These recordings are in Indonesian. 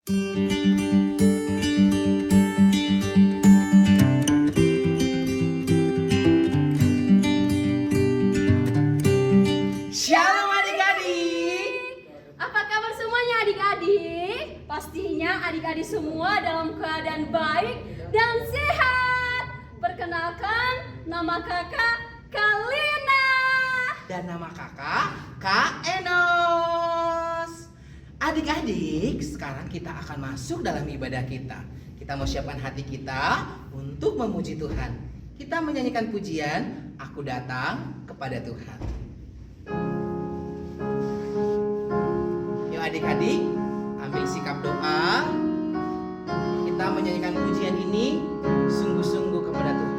Shalom adik-adik. Apa kabar semuanya adik-adik? Pastinya adik-adik semua dalam keadaan baik dan sehat. Perkenalkan, nama kakak Kalina. Dan nama kakak Kak Enos. Adik-adik, sekarang kita akan masuk dalam ibadah kita. Kita mau siapkan hati kita untuk memuji Tuhan. Kita menyanyikan pujian, Aku Datang Kepada Tuhan. Yuk adik-adik, ambil sikap doa. Kita menyanyikan pujian ini sungguh-sungguh kepada Tuhan.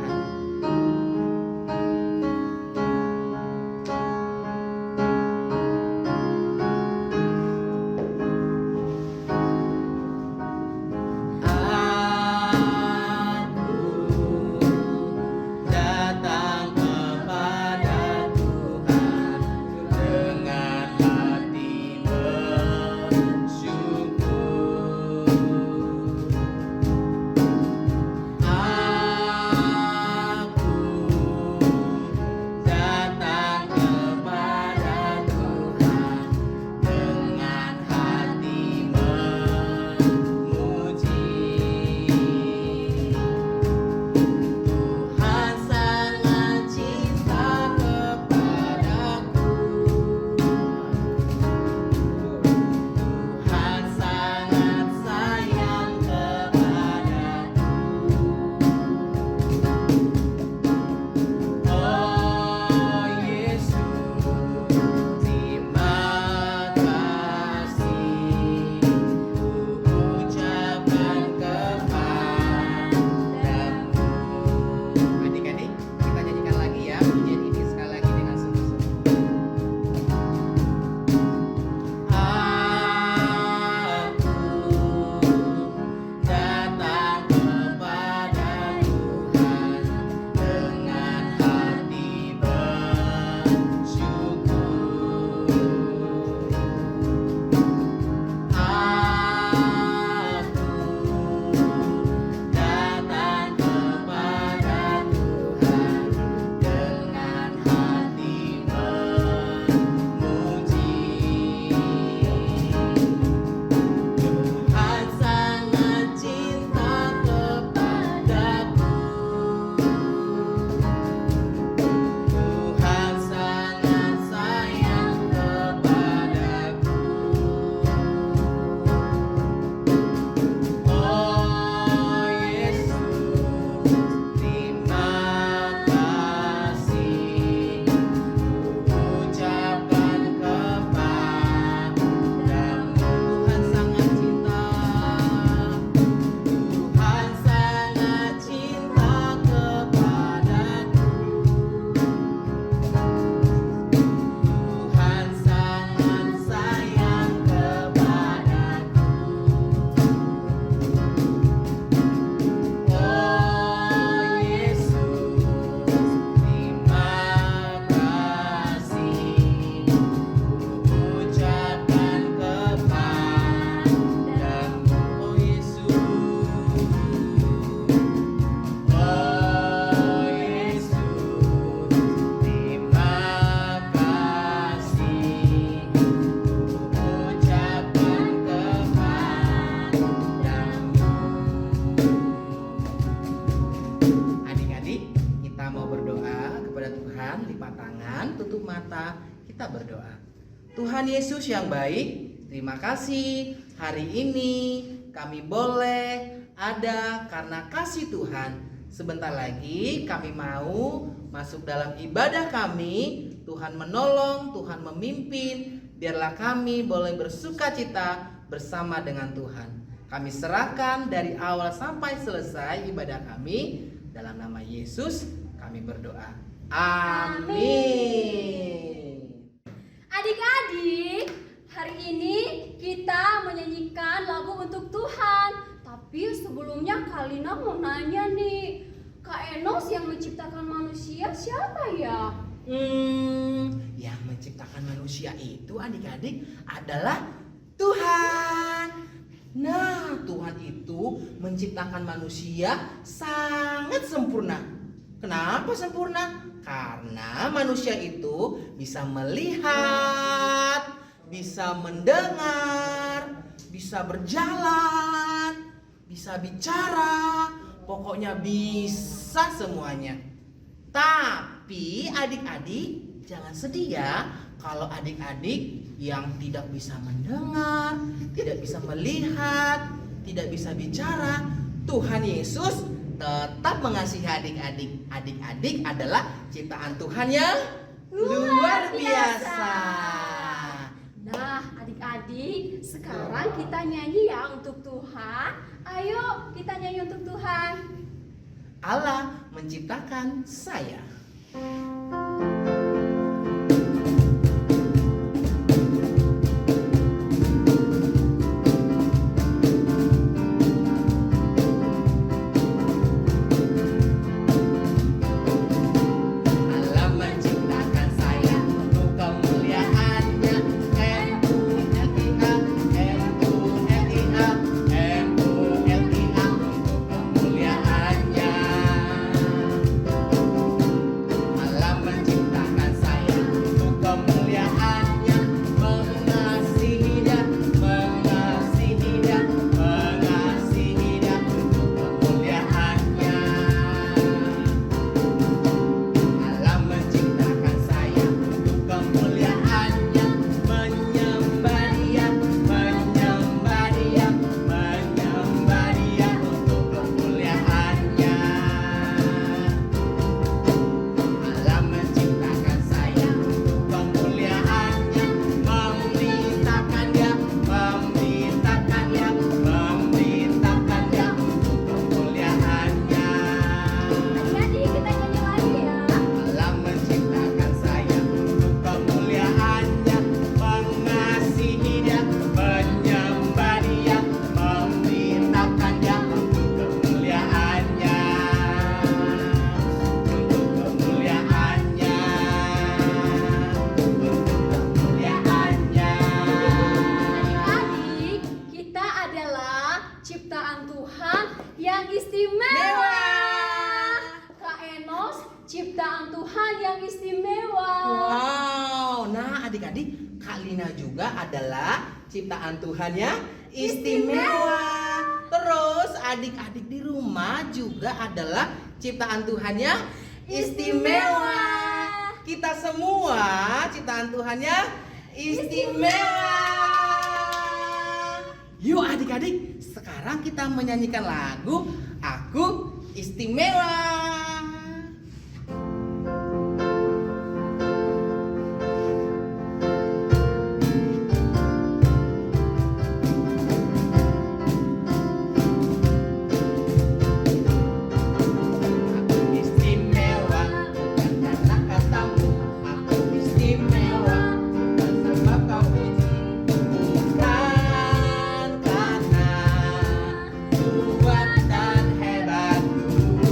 Kita berdoa. Tuhan Yesus yang baik, terima kasih hari ini kami boleh ada karena kasih Tuhan. Sebentar lagi kami mau masuk dalam ibadah kami. Tuhan menolong, Tuhan memimpin. Biarlah kami boleh bersuka cita bersama dengan Tuhan. Kami serahkan dari awal sampai selesai ibadah kami. Dalam nama Yesus kami berdoa. Amin. Adik-adik, hari ini kita menyanyikan lagu untuk Tuhan. Tapi sebelumnya Kalina mau nanya nih, Kak Enos yang menciptakan manusia siapa ya? Yang menciptakan manusia itu adik-adik adalah Tuhan. Nah, itu menciptakan manusia sangat sempurna. Kenapa sempurna? Karena manusia itu bisa melihat, bisa mendengar, bisa berjalan, bisa bicara, pokoknya bisa semuanya. Tapi adik-adik jangan sedih ya kalau adik-adik yang tidak bisa mendengar, tidak bisa melihat, tidak bisa bicara. Tuhan Yesus tetap mengasihi adik-adik. Adik-adik adalah ciptaan Tuhan yang luar biasa. Nah, adik-adik, sekarang kita nyanyi ya untuk Tuhan. Ayo kita nyanyi untuk Tuhan. Allah menciptakan saya. Allah menciptakan saya untuk kemuliaannya. M-U-L-I-A, M-U-L-I-A, M-U-L-I-A, untuk kemuliaannya. Allah menciptakan saya untuk kemuliaannya, mengasihi Dia, mengasihi Dia, mengasihi Dia untuk kemuliaannya. Allah menciptakan saya untuk kemuliaannya, menyembah Dia, menyembah Dia, menyembah Dia untuk kemuliaannya. Allah menciptakan saya untuk kemuliaannya, memerintahkan Dia, memerintahkan Dia, memerintahkan Dia untuk kemuliaannya. Adik-adik kita nyanyi lagi ya. Allah menciptakan saya untuk kemuliaannya, mengasihi Dia, menyembah Dia, memerintahkan Dia untuk kemuliaannya, untuk kemuliaannya, untuk kemuliaannya. Adik-adik, kita adalah ciptaan Tuhan yang istimewa. Kak Enos, ciptaan Tuhan yang istimewa. Wow, nah adik-adik, Kak Lina juga adalah ciptaan Tuhan yang istimewa. Terus adik-adik di rumah juga adalah ciptaan Tuhan yang istimewa. Kita semua ciptaan Tuhan yang istimewa. Yuk adik-adik, sekarang kita menyanyikan lagu Aku Istimewa. Aku istimewa bukan karena katamu, aku istimewa bukan sebab kau puji, bukan karena kuat dan hebatku.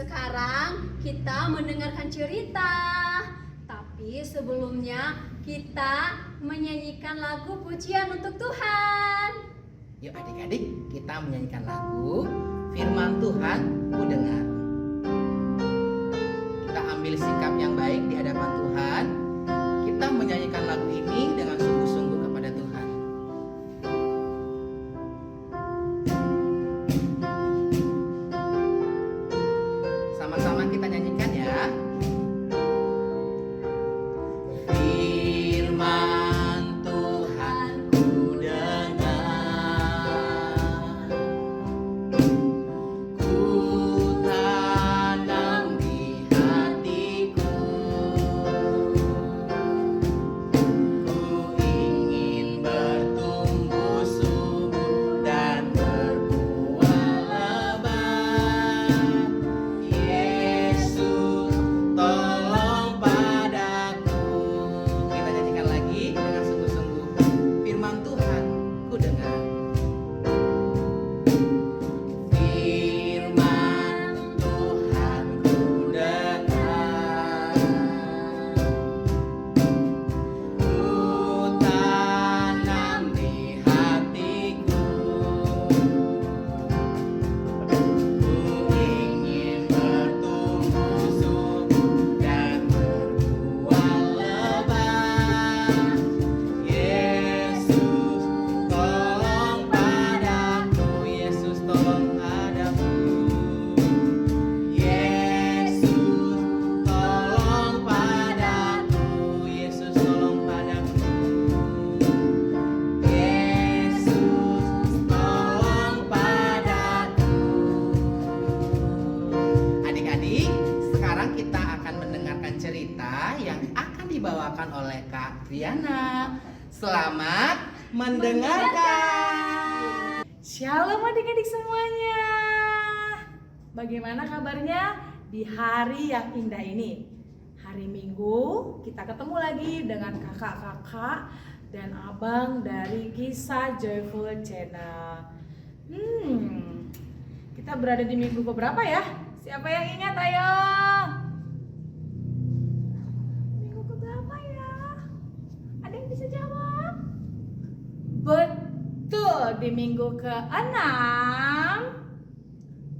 Sekarang kita mendengarkan cerita. Tapi sebelumnya kita menyanyikan lagu pujian untuk Tuhan. Yuk adik-adik, kita menyanyikan lagu Firman Tuhan Ku Dengar. Kita ambil sikap yang baik di hadapan Tuhan. Kita menyanyikan lagu ini dengan sungguh-sungguh kepada Tuhan. Sama-sama kita nyanyikan ya. Firman Tuhan ku dengar, ku tanam di hatiku, ku ingin bertumbuh subur dan berbuah lebat. Yesus tolong padaku. Kita nyanyikan lagi dengan sungguh-sungguh. Firman Tuhan ku dengar. Firman Tuhan ku dengar, ku tanam di hatiku, ku ingin bertumbuh subur dan berbuah lebat. Yesus tolong padaku, Yesus tolong padaku, Yesus tolong padaku, Yesus tolong padaku, Yesus tolong padaku. Adik-adik, sekarang kita akan mendengarkan cerita yang akan dibawakan oleh Kak Triana. Selamat mendengarkan. Shalom adik-adik semuanya. Bagaimana kabarnya di hari yang indah ini? Hari Minggu kita ketemu lagi dengan kakak-kakak dan abang dari Kisah Joyful Channel. Kita berada di minggu keberapa ya? Siapa yang ingat? Ayo. Minggu keberapa ya? Ada yang bisa jawab? Betul, di minggu ke-6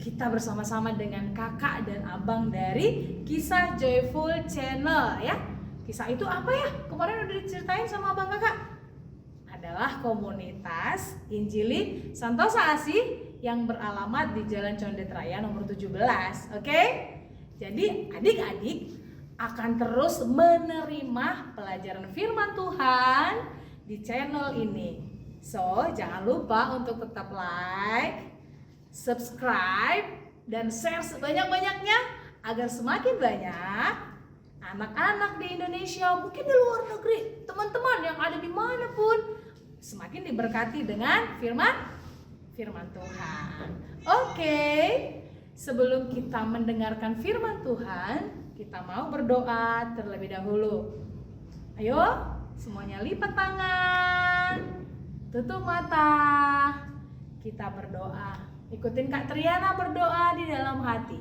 kita bersama-sama dengan kakak dan abang dari Kisah Joyful Channel ya. Kisah itu apa ya? Kemarin udah diceritain sama abang kakak. Adalah komunitas Injili Santosa Asih yang beralamat di Jalan Condet Raya nomor 17. Oke? Jadi adik-adik akan terus menerima pelajaran firman Tuhan di channel ini. So, jangan lupa untuk tetap like, subscribe, dan share sebanyak-banyaknya agar semakin banyak anak-anak di Indonesia, mungkin di luar negeri, teman-teman yang ada dimanapun, semakin diberkati dengan firman Tuhan. Oke, sebelum kita mendengarkan firman Tuhan, kita mau berdoa terlebih dahulu. Ayo, semuanya lipat tangan, tutup mata, kita berdoa. Ikutin Kak Triana berdoa di dalam hati.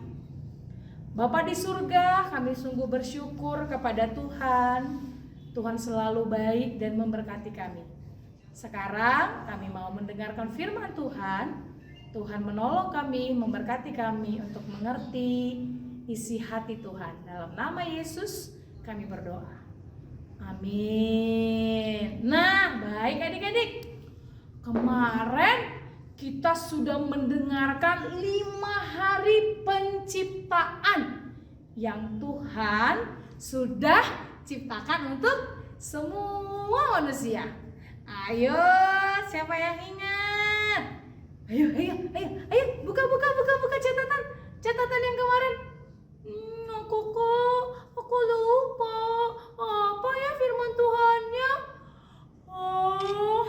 Bapa di surga, kami sungguh bersyukur kepada Tuhan. Tuhan selalu baik dan memberkati kami. Sekarang kami mau mendengarkan firman Tuhan. Tuhan menolong kami, memberkati kami untuk mengerti isi hati Tuhan. Dalam nama Yesus kami berdoa. Amin. Nah, baik adik-adik. Kemarin kita sudah mendengarkan 5 hari penciptaan yang Tuhan sudah ciptakan untuk semua manusia. Ayo, siapa yang ingat? Ayo, buka catatan yang kemarin. Aku lupa. Apa ya firman Tuhannya? Oh,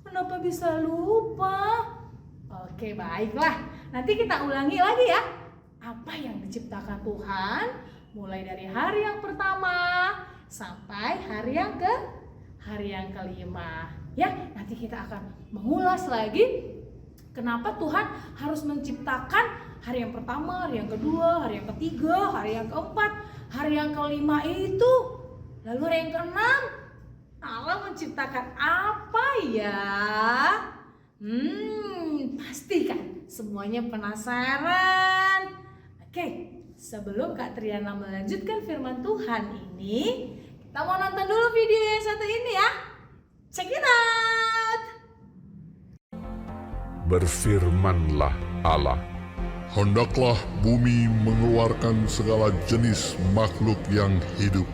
kenapa bisa lupa? Oke, baiklah. Nanti kita ulangi lagi ya. Apa yang diciptakan Tuhan mulai dari hari yang pertama sampai hari yang kelima. Ya, nanti kita akan mengulas lagi kenapa Tuhan harus menciptakan Hari yang pertama, hari yang kedua, hari yang ketiga, hari yang keempat, hari yang kelima itu. Lalu hari yang keenam, Allah menciptakan apa ya? Pasti kan semuanya penasaran. Oke, sebelum Kak Triana melanjutkan firman Tuhan ini, kita mau nonton dulu video yang satu ini ya. Check it out. Berfirmanlah Allah, Hendaklah bumi mengeluarkan segala jenis makhluk yang hidup,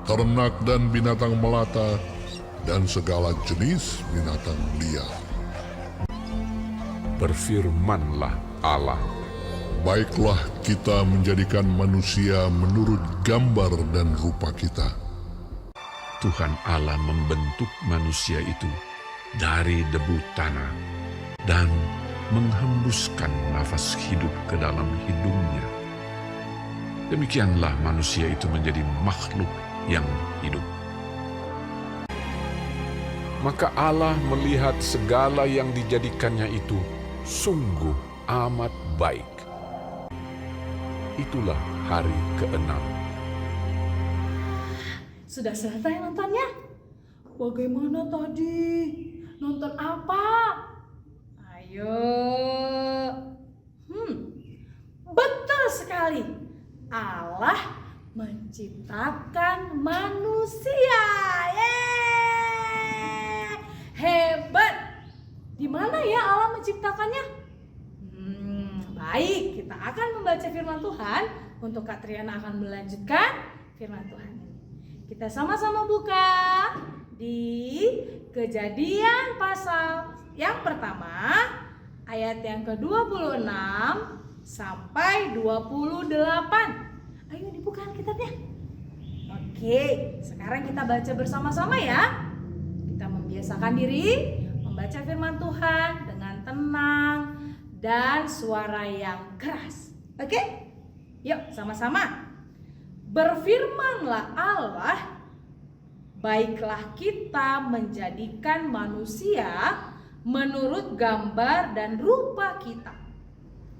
ternak dan binatang melata, dan segala jenis binatang liar. berfirmanlah Allah, Baiklah kita menjadikan manusia menurut gambar dan rupa kita. Tuhan Allah membentuk manusia itu dari debu tanah dan menghembuskan nafas hidup ke dalam hidungnya. Demikianlah manusia itu menjadi makhluk yang hidup. Maka Allah melihat segala yang dijadikannya itu sungguh amat baik. Itulah hari ke-6. Sudah selesai nontonnya? Bagaimana tadi? Nonton apa? Ayo. Betul sekali. Allah menciptakan manusia. Yeay! Hebat. Di mana ya Allah menciptakannya? Baik, kita akan membaca firman Tuhan. Untuk Kak Triana akan melanjutkan firman Tuhan ini. Kita sama-sama buka di Kejadian pasal yang pertama, ayat yang ke-26 sampai 28. Ayo dibuka kitabnya. Oke, sekarang kita baca bersama-sama ya. Kita membiasakan diri membaca firman Tuhan dengan tenang dan suara yang keras. Oke? Yuk sama-sama. Berfirmanlah Allah, baiklah kita menjadikan manusia menurut gambar dan rupa kita,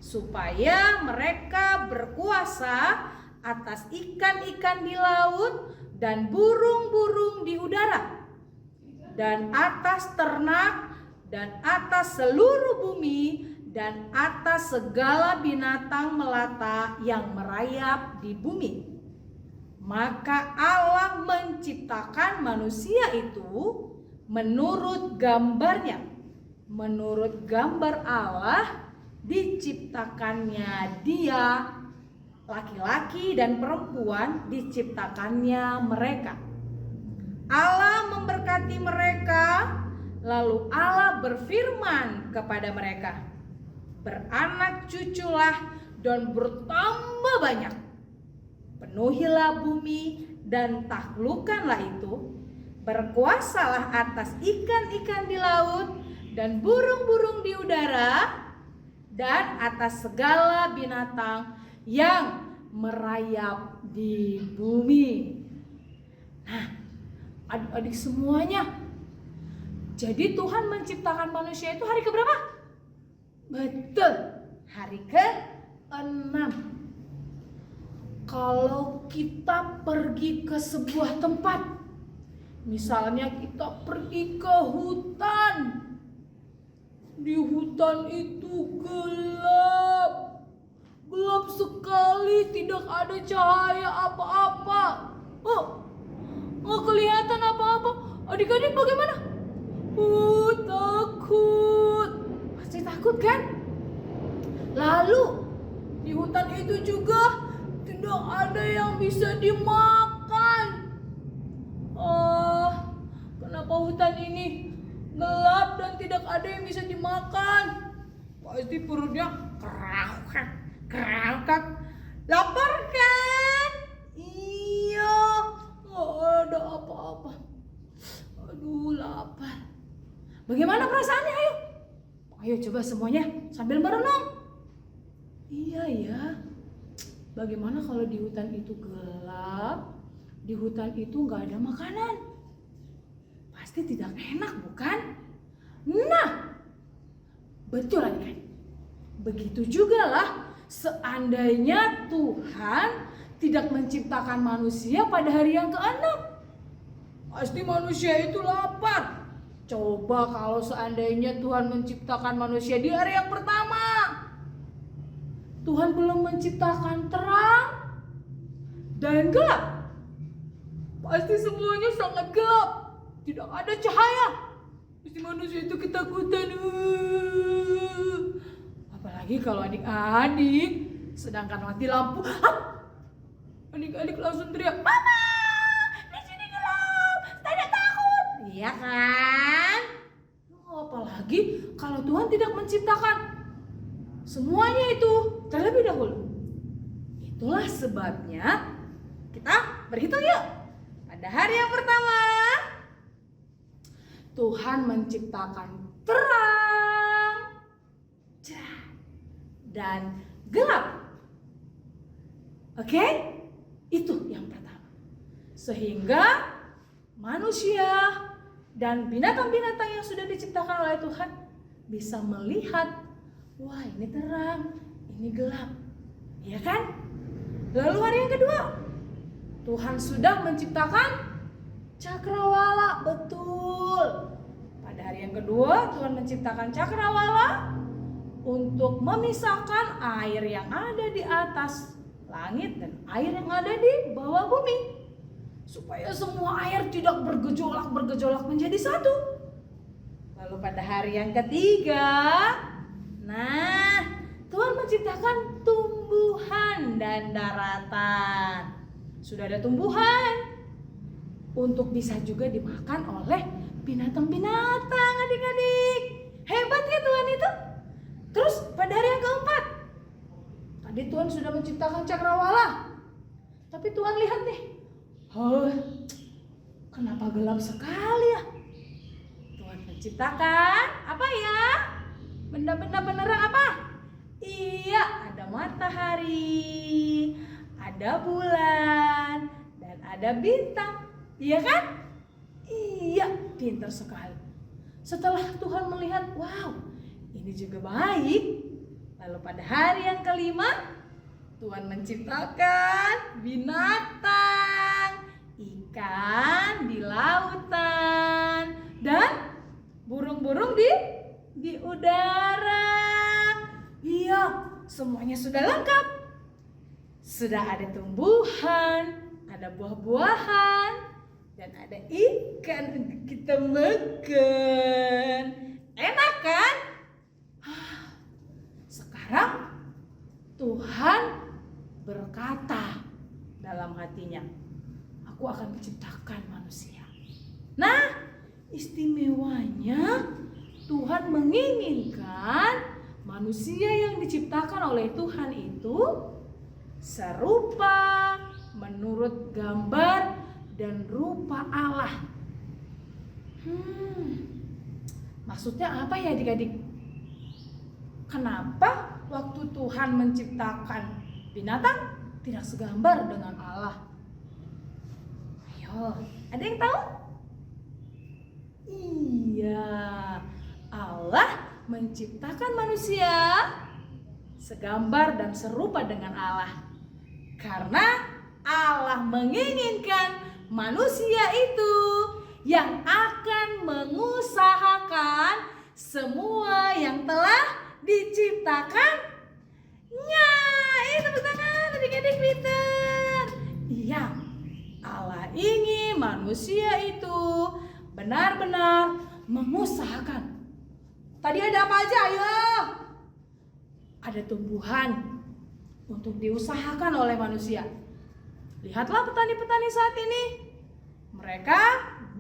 supaya mereka berkuasa atas ikan-ikan di laut dan burung-burung di udara, dan atas ternak, dan atas seluruh bumi, dan atas segala binatang melata yang merayap di bumi. Maka Allah menciptakan manusia itu menurut gambarnya. Menurut gambar Allah diciptakannya dia, laki-laki dan perempuan diciptakannya mereka. Allah memberkati mereka, lalu Allah berfirman kepada mereka, beranak cuculah dan bertambah banyak. Penuhilah bumi dan taklukkanlah itu. Berkuasalah atas ikan-ikan di laut dan burung-burung di udara, dan atas segala binatang yang merayap di bumi. Nah, adik-adik semuanya, jadi Tuhan menciptakan manusia itu hari keberapa? Betul, hari ke-6. Kalau kita pergi ke sebuah tempat, misalnya kita pergi ke hutan, di hutan itu gelap sekali, tidak ada cahaya apa-apa. Nggak kelihatan apa-apa. Adik-adik bagaimana? Takut. Pasti takut kan? Lalu di hutan itu juga tidak ada yang bisa dimakan. Kenapa hutan ini gelap dan tidak ada yang bisa dimakan? Pasti perutnya kerangkak. Lapar kan? Iya, nggak ada apa-apa. Aduh, lapar. Bagaimana perasaannya? Ayo coba semuanya sambil merenung. Iya ya. Bagaimana kalau di hutan itu gelap, di hutan itu nggak ada makanan? Pasti tidak enak, bukan? Nah, betul kan? Begitu juga lah seandainya Tuhan tidak menciptakan manusia pada hari yang ke-6. Pasti manusia itu lapar. Coba kalau seandainya Tuhan menciptakan manusia di hari yang pertama. Tuhan belum menciptakan terang dan gelap. Pasti semuanya sangat gelap. Tidak ada cahaya. Pasti manusia itu ketakutan. Apalagi kalau adik-adik sedangkan mati lampu. Adik-adik langsung teriak, "Mama, di sini gelap, tidak takut." Iya kan? Apalagi kalau Tuhan tidak menciptakan semuanya itu terlebih dahulu. Itulah sebabnya kita berhitung yuk. Pada hari yang pertama Tuhan menciptakan terang dan gelap. Oke? Itu yang pertama. Sehingga manusia dan binatang-binatang yang sudah diciptakan oleh Tuhan bisa melihat, wah ini terang, ini gelap. Iya kan? Lalu hari yang kedua, Tuhan sudah menciptakan cakrawala. Betul. Pada hari yang kedua Tuhan menciptakan cakrawala untuk memisahkan air yang ada di atas langit dan air yang ada di bawah bumi, supaya semua air tidak bergejolak menjadi satu. Lalu pada hari yang ketiga, Tuhan menciptakan tumbuhan dan daratan. Sudah ada tumbuhan untuk bisa juga dimakan oleh binatang-binatang, adik-adik. Hebat ya Tuhan itu. Terus pada hari yang keempat, tadi Tuhan sudah menciptakan cakrawala. Tapi Tuhan lihat nih, kenapa gelap sekali ya? Tuhan menciptakan apa ya? Benda-benda penerang apa? Iya, ada matahari, ada bulan, dan ada bintang. Iya kan? Iya, pintar sekali. Setelah Tuhan melihat, wow, ini juga baik. Lalu pada hari yang kelima, Tuhan menciptakan binatang, ikan di lautan, dan burung-burung di udara. Iya, semuanya sudah lengkap. Sudah ada tumbuhan, ada buah-buahan, dan ada ikan untuk kita makan. Enak kan? Sekarang Tuhan berkata dalam hatinya, aku akan menciptakan manusia. Nah, istimewanya Tuhan menginginkan manusia yang diciptakan oleh Tuhan itu serupa menurut gambar dan rupa Allah. Maksudnya apa ya adik-adik? Kenapa waktu Tuhan menciptakan binatang tidak segambar dengan Allah? Ayo, ada yang tahu? Iya, Allah menciptakan manusia segambar dan serupa dengan Allah. Karena Allah menginginkan manusia itu yang akan mengusahakan semua yang telah diciptakannya. Tepuk tangan adik-adik pintar. Iya, Allah ingin manusia itu benar-benar mengusahakan. Tadi ada apa aja? Ayo. Ada tumbuhan untuk diusahakan oleh manusia. Lihatlah petani-petani saat ini. Mereka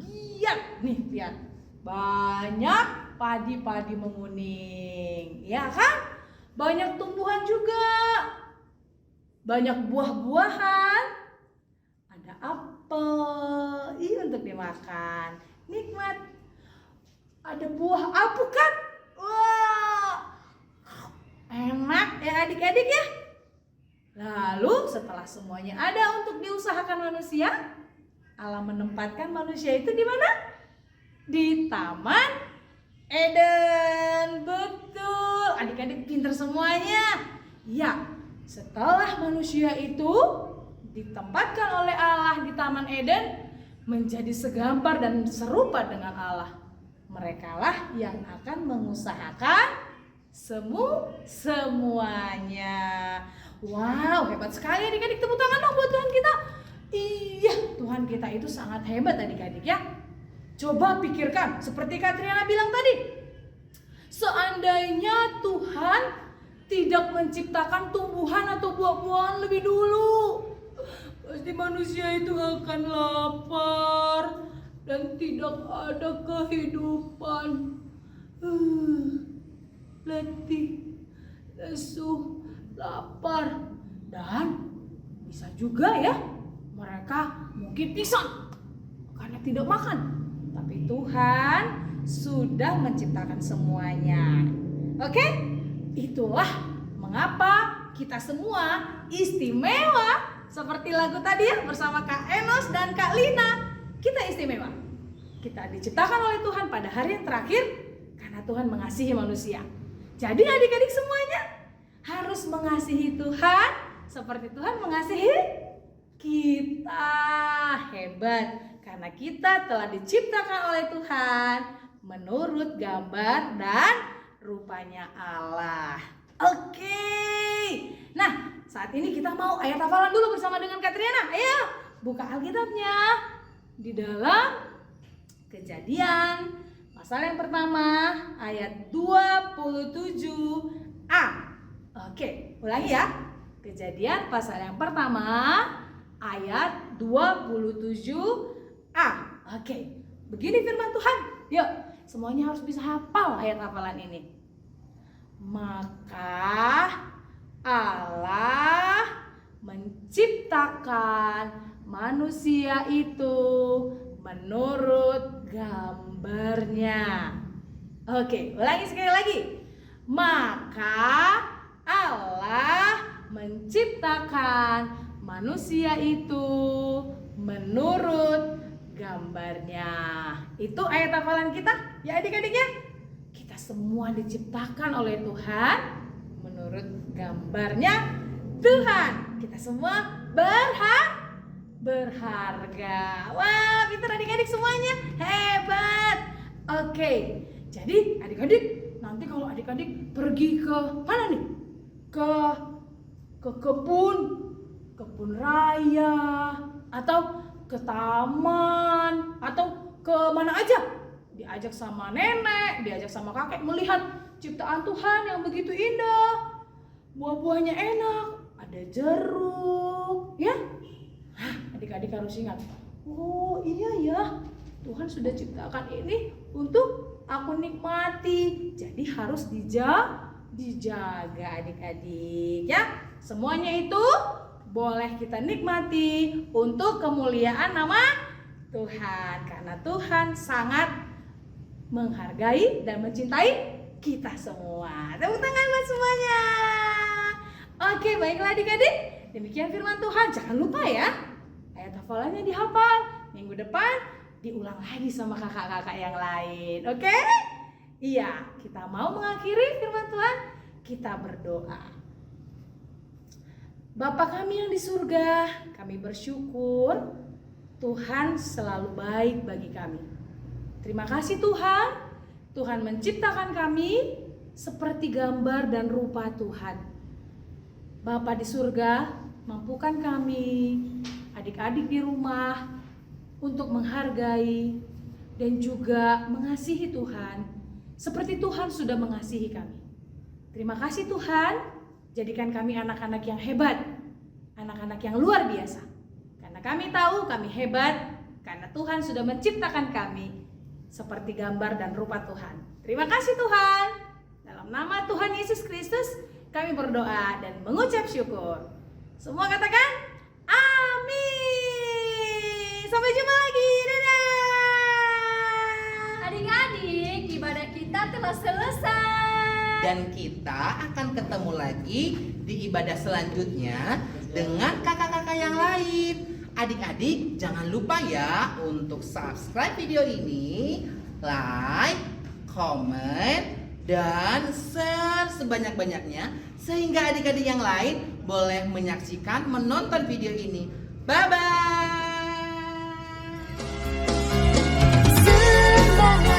giat nih, lihat. Banyak padi-padi menguning, ya kan? Banyak tumbuhan juga. Banyak buah-buahan. Ada apel, ini untuk dimakan. Nikmat. Ada buah alpukat. Wah, enak ya adik-adik ya. Lalu setelah semuanya ada untuk diusahakan manusia, Allah menempatkan manusia itu di mana? Di Taman Eden, betul. Adik-adik pinter semuanya. Ya, setelah manusia itu ditempatkan oleh Allah di Taman Eden menjadi segambar dan serupa dengan Allah, merekalah yang akan mengusahakan semuanya. Wow, hebat sekali adik-adik. Tepuk tangan dong buat Tuhan kita. Iya, Tuhan kita itu sangat hebat adik-adik ya. Coba pikirkan, seperti Katriana bilang tadi, seandainya Tuhan tidak menciptakan tumbuhan atau buah-buahan lebih dulu, pasti manusia itu akan lapar dan tidak ada kehidupan. Letih, lesu, lapar, dan bisa juga ya mereka mungkin pingsan karena tidak makan. Tapi Tuhan sudah menciptakan semuanya. Oke? Itulah mengapa kita semua istimewa. Seperti lagu tadi ya, bersama Kak Enos dan Kak Lina. Kita istimewa. Kita diciptakan oleh Tuhan pada hari yang terakhir karena Tuhan mengasihi manusia. Jadi adik-adik semuanya harus mengasihi Tuhan seperti Tuhan mengasihi kita. Hebat. Karena kita telah diciptakan oleh Tuhan menurut gambar dan rupanya Allah. Oke. Nah, saat ini kita mau ayat hafalan dulu bersama dengan Katriana. Ayo, buka Alkitabnya. Di dalam Kejadian pasal yang pertama ayat 27a. Oke, ulangi ya. Kejadian pasal yang pertama ayat 27a. Oke, begini firman Tuhan. Yuk, semuanya harus bisa hafal ayat hafalan ini. Maka Allah menciptakan manusia itu menurut gambarnya. Oke, ulangi sekali lagi. Maka Allah menciptakan manusia itu menurut gambarnya. Itu ayat hafalan kita ya adik-adik ya. Kita semua diciptakan oleh Tuhan menurut gambarnya Tuhan. Kita semua berharga. Wah, pintar adik-adik semuanya. Hebat. Oke. Jadi adik-adik, nanti kalau adik-adik pergi ke mana nih? Ke kebun raya atau ke taman atau ke mana aja, diajak sama nenek, diajak sama kakek melihat ciptaan Tuhan yang begitu indah. Buah-buahnya enak, ada jeruk, ya. Adik-adik harus ingat, oh iya ya, Tuhan sudah ciptakan ini untuk aku nikmati. Jadi harus dijaga adik-adik ya. Semuanya itu boleh kita nikmati untuk kemuliaan nama Tuhan. Karena Tuhan sangat menghargai dan mencintai kita semua. Tepuk tangan buat semuanya. Oke, baiklah adik-adik. Demikian firman Tuhan. Jangan lupa ya, ayat hafalannya dihafal. Minggu depan diulang lagi sama kakak-kakak yang lain. Oke? Iya, kita mau mengakhiri firman Tuhan. Kita berdoa. Bapa kami yang di surga, kami bersyukur Tuhan selalu baik bagi kami. Terima kasih Tuhan. Tuhan menciptakan kami seperti gambar dan rupa Tuhan. Bapa di surga, mampukan kami, adik-adik di rumah, untuk menghargai dan juga mengasihi Tuhan seperti Tuhan sudah mengasihi kami. Terima kasih Tuhan, jadikan kami anak-anak yang hebat, anak-anak yang luar biasa. Karena kami tahu kami hebat, karena Tuhan sudah menciptakan kami seperti gambar dan rupa Tuhan. Terima kasih Tuhan. Dalam nama Tuhan Yesus Kristus, kami berdoa dan mengucap syukur. Semua katakan amin. Sampai jumpa lagi. Dadah. Adik-adik, ibadah kita telah selesai. Dan kita akan ketemu lagi di ibadah selanjutnya dengan kakak-kakak yang lain. Adik-adik jangan lupa ya untuk subscribe video ini, like, komen, dan share sebanyak-banyaknya sehingga adik-adik yang lain boleh menyaksikan, menonton video ini. Bye-bye. Sembah